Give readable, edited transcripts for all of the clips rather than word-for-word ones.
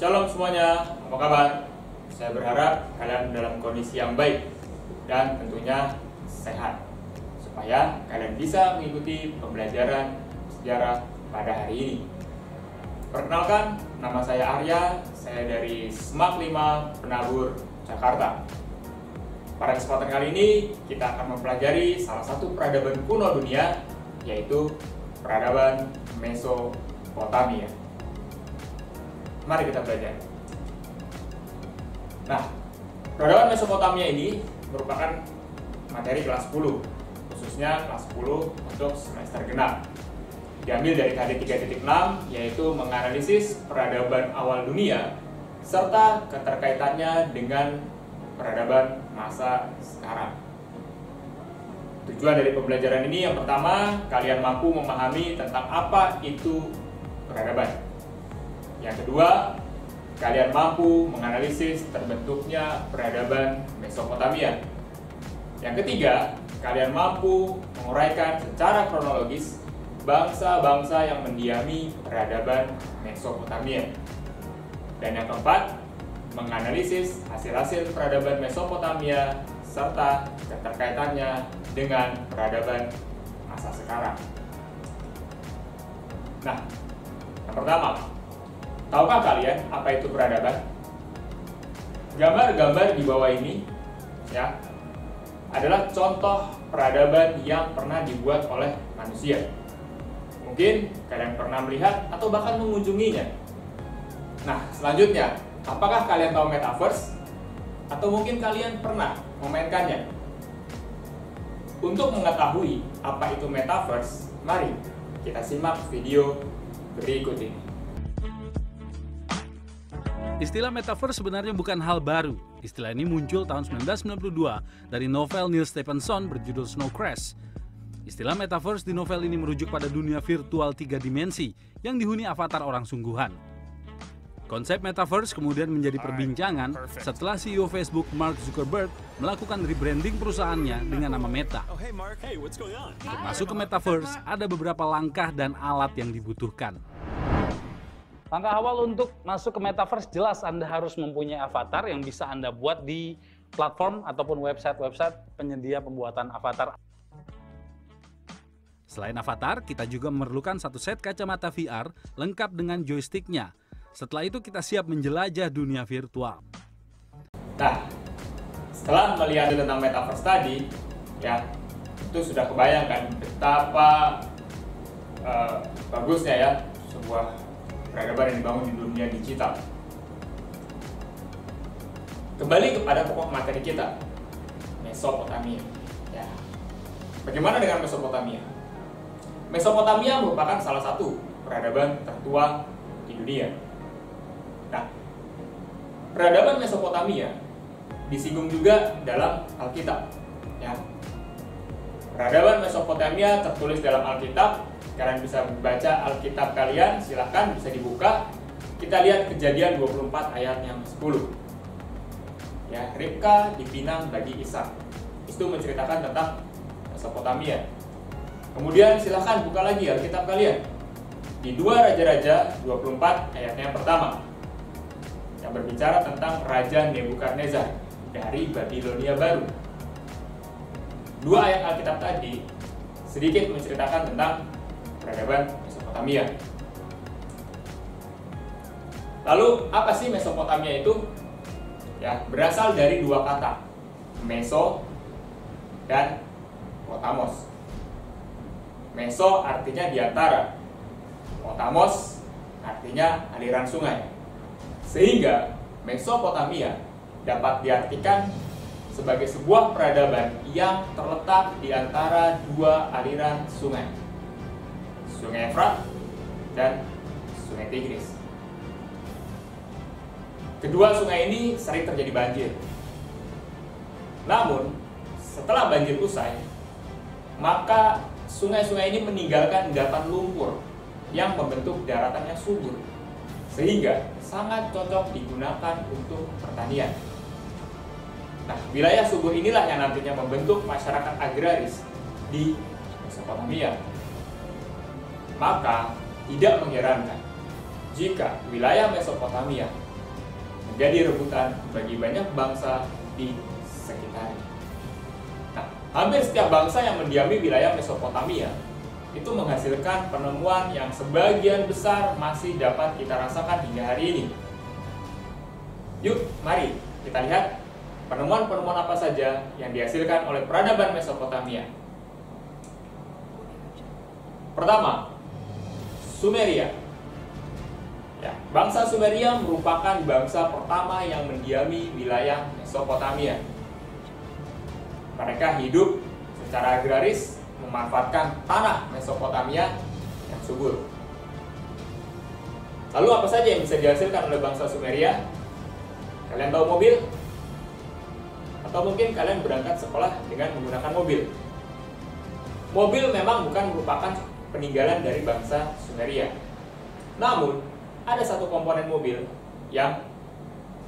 Shalom semuanya, apa kabar? Saya berharap kalian dalam kondisi yang baik dan tentunya sehat, supaya kalian bisa mengikuti pembelajaran sejarah pada hari ini. Perkenalkan, nama saya Arya, saya dari SMAK 5 Penabur, Jakarta. Pada kesempatan kali ini, kita akan mempelajari salah satu peradaban kuno dunia, yaitu peradaban Mesopotamia. Mari kita belajar. Nah, peradaban Mesopotamia ini merupakan materi kelas 10, khususnya kelas 10 untuk semester genap. Diambil dari KD 3.6, yaitu menganalisis peradaban awal dunia serta keterkaitannya dengan peradaban masa sekarang. Tujuan dari pembelajaran ini yang pertama, kalian mampu memahami tentang apa itu peradaban. Yang kedua, kalian mampu menganalisis terbentuknya peradaban Mesopotamia. Yang ketiga, kalian mampu menguraikan secara kronologis bangsa-bangsa yang mendiami peradaban Mesopotamia. Dan yang keempat, menganalisis hasil-hasil peradaban Mesopotamia serta keterkaitannya dengan peradaban masa sekarang. Nah, yang pertama, tahukah kalian apa itu peradaban? Gambar-gambar di bawah ini ya adalah contoh peradaban yang pernah dibuat oleh manusia. Mungkin kalian pernah melihat atau bahkan mengunjunginya. Nah, selanjutnya, apakah kalian tahu metaverse? Atau mungkin kalian pernah memainkannya? Untuk mengetahui apa itu metaverse, mari kita simak video berikut ini. Istilah metaverse sebenarnya bukan hal baru. Istilah ini muncul tahun 1992 dari novel Neil Stephenson berjudul Snow Crash. Istilah metaverse di novel ini merujuk pada dunia virtual 3 dimensi yang dihuni avatar orang sungguhan. Konsep metaverse kemudian menjadi perbincangan setelah CEO Facebook Mark Zuckerberg melakukan rebranding perusahaannya dengan nama Meta. Untuk masuk ke metaverse, ada beberapa langkah dan alat yang dibutuhkan. Langkah awal untuk masuk ke metaverse jelas Anda harus mempunyai avatar yang bisa Anda buat di platform ataupun website-website penyedia pembuatan avatar. Selain avatar, kita juga memerlukan satu set kacamata VR lengkap dengan joysticknya. Setelah itu kita siap menjelajah dunia virtual. Nah, setelah melihat tentang metaverse tadi, ya itu sudah kebayangkan betapa bagusnya ya sebuah peradaban yang dibangun di dunia digital. Kembali kepada pokok materi kita, Mesopotamia. Ya. Bagaimana dengan Mesopotamia? Mesopotamia merupakan salah satu peradaban tertua di dunia. Nah, peradaban Mesopotamia disinggung juga dalam Alkitab. Ya. Peradaban Mesopotamia tertulis dalam Alkitab. Kalian bisa membaca Alkitab kalian, silahkan bisa dibuka. Kita lihat Kejadian 24 ayat yang 10. Ya, Ribka dipinang bagi Ishak. Itu menceritakan tentang Mesopotamia. Kemudian silahkan buka lagi Alkitab kalian di 2 Raja-Raja 24 ayatnya yang pertama, yang berbicara tentang Raja Nebukadnezar dari Babilonia Baru. 2 ayat Alkitab tadi sedikit menceritakan tentang peradaban Mesopotamia. Lalu apa sih Mesopotamia itu? Ya, berasal dari 2 kata, Meso dan Potamos. Meso artinya di antara, Potamos artinya aliran sungai. Sehingga Mesopotamia dapat diartikan sebagai sebuah peradaban yang terletak di antara 2 aliran sungai, Sungai Efrat dan Sungai Tigris. Kedua sungai ini sering terjadi banjir. Namun, setelah banjir usai, maka sungai-sungai ini meninggalkan endapan lumpur yang membentuk daratan yang subur, sehingga sangat cocok digunakan untuk pertanian. Nah, wilayah subur inilah yang nantinya membentuk masyarakat agraris di Mesopotamia. Maka tidak mengherankan jika wilayah Mesopotamia menjadi rebutan bagi banyak bangsa di sekitarnya. Nah, hampir setiap bangsa yang mendiami wilayah Mesopotamia itu menghasilkan penemuan yang sebagian besar masih dapat kita rasakan hingga hari ini. Yuk, mari kita lihat penemuan-penemuan apa saja yang dihasilkan oleh peradaban Mesopotamia. Pertama, Sumeria. Ya, bangsa Sumeria merupakan bangsa pertama yang mendiami wilayah Mesopotamia. Mereka hidup secara agraris, memanfaatkan tanah Mesopotamia yang subur. Lalu apa saja yang bisa dihasilkan oleh bangsa Sumeria? Kalian tahu mobil? Atau mungkin kalian berangkat sekolah dengan menggunakan mobil? Mobil memang bukan merupakan peninggalan dari bangsa Sumeria. Namun, ada satu komponen mobil yang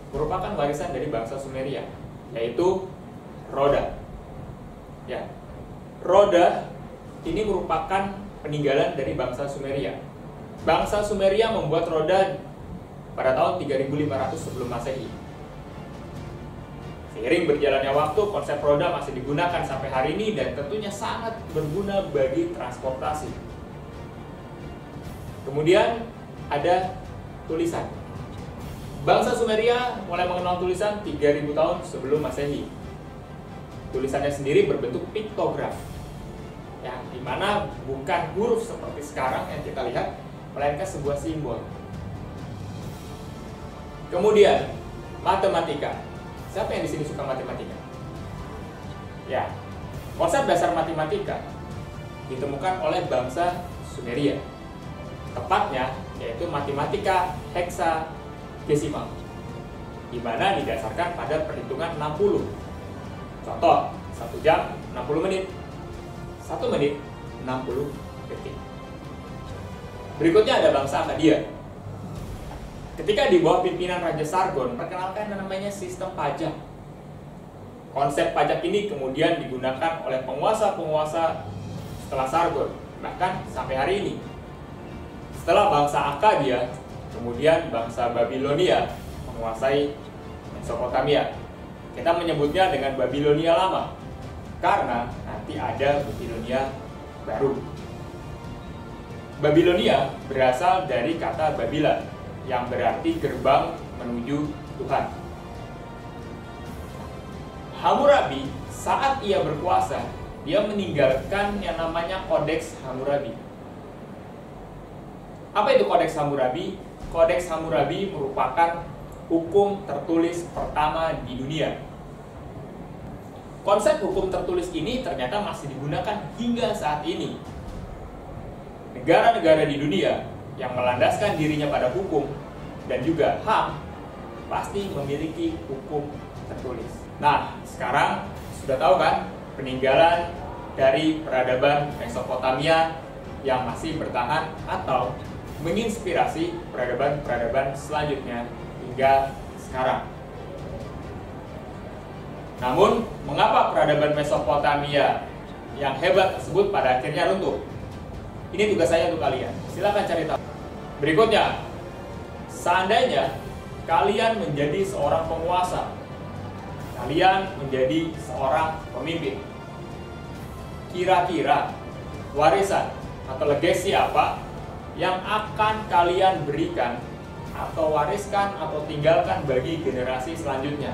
merupakan warisan dari bangsa Sumeria, yaitu roda. Ya, roda ini merupakan peninggalan dari bangsa Sumeria. Bangsa Sumeria membuat roda pada tahun 3500 sebelum Masehi. Seiring berjalannya waktu, konsep roda masih digunakan sampai hari ini dan tentunya sangat berguna bagi transportasi. Kemudian ada tulisan. Bangsa Sumeria mulai mengenal tulisan 3000 tahun sebelum Masehi. Tulisannya sendiri berbentuk piktograf, ya, dimana bukan huruf seperti sekarang yang kita lihat, melainkan sebuah simbol. Kemudian matematika. Siapa yang di sini suka matematika? Ya, konsep dasar matematika ditemukan oleh bangsa Sumeria. Tepatnya yaitu matematika heksadesimal, di mana didasarkan pada perhitungan 60. Contoh, 1 jam 60 menit, 1 menit 60 detik. Berikutnya ada bangsa Akkadia. Ketika di bawah pimpinan Raja Sargon, perkenalkan yang namanya sistem pajak. Konsep pajak ini kemudian digunakan oleh penguasa-penguasa setelah Sargon, bahkan sampai hari ini. Setelah bangsa Akkadia, kemudian bangsa Babilonia menguasai Mesopotamia. Kita menyebutnya dengan Babilonia lama, karena nanti ada Babilonia baru. Babilonia berasal dari kata Babila, yang berarti gerbang menuju Tuhan. Hammurabi, saat ia berkuasa, dia meninggalkan yang namanya Kodeks Hammurabi. Apa itu Kodeks Hammurabi? Kodeks Hammurabi merupakan hukum tertulis pertama di dunia. Konsep hukum tertulis ini ternyata masih digunakan hingga saat ini. Negara-negara di dunia yang melandaskan dirinya pada hukum dan juga HAM pasti memiliki hukum tertulis. Nah, sekarang sudah tahu kan peninggalan dari peradaban Mesopotamia yang masih bertahan atau menginspirasi peradaban-peradaban selanjutnya hingga sekarang. Namun, mengapa peradaban Mesopotamia yang hebat tersebut pada akhirnya runtuh? Ini tugas saya untuk kalian. Silakan cari tahu. Berikutnya, seandainya kalian menjadi seorang penguasa, kalian menjadi seorang pemimpin, kira-kira warisan atau legasi apa yang akan kalian berikan atau wariskan atau tinggalkan bagi generasi selanjutnya?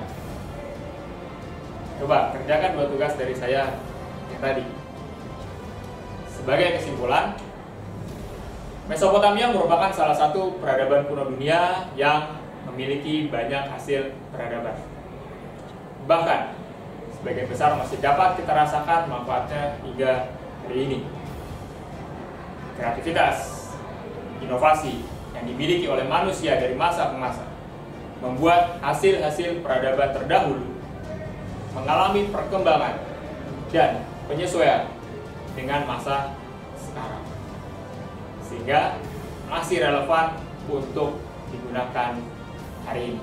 Coba kerjakan 2 tugas dari saya yang tadi. Sebagai kesimpulan, Mesopotamia merupakan salah satu peradaban kuno dunia yang memiliki banyak hasil peradaban. Bahkan, sebagian besar masih dapat kita rasakan manfaatnya hingga hari ini. Kreativitas, inovasi yang dimiliki oleh manusia dari masa ke masa membuat hasil-hasil peradaban terdahulu mengalami perkembangan dan penyesuaian dengan masa sekarang, sehingga masih relevan untuk digunakan hari ini.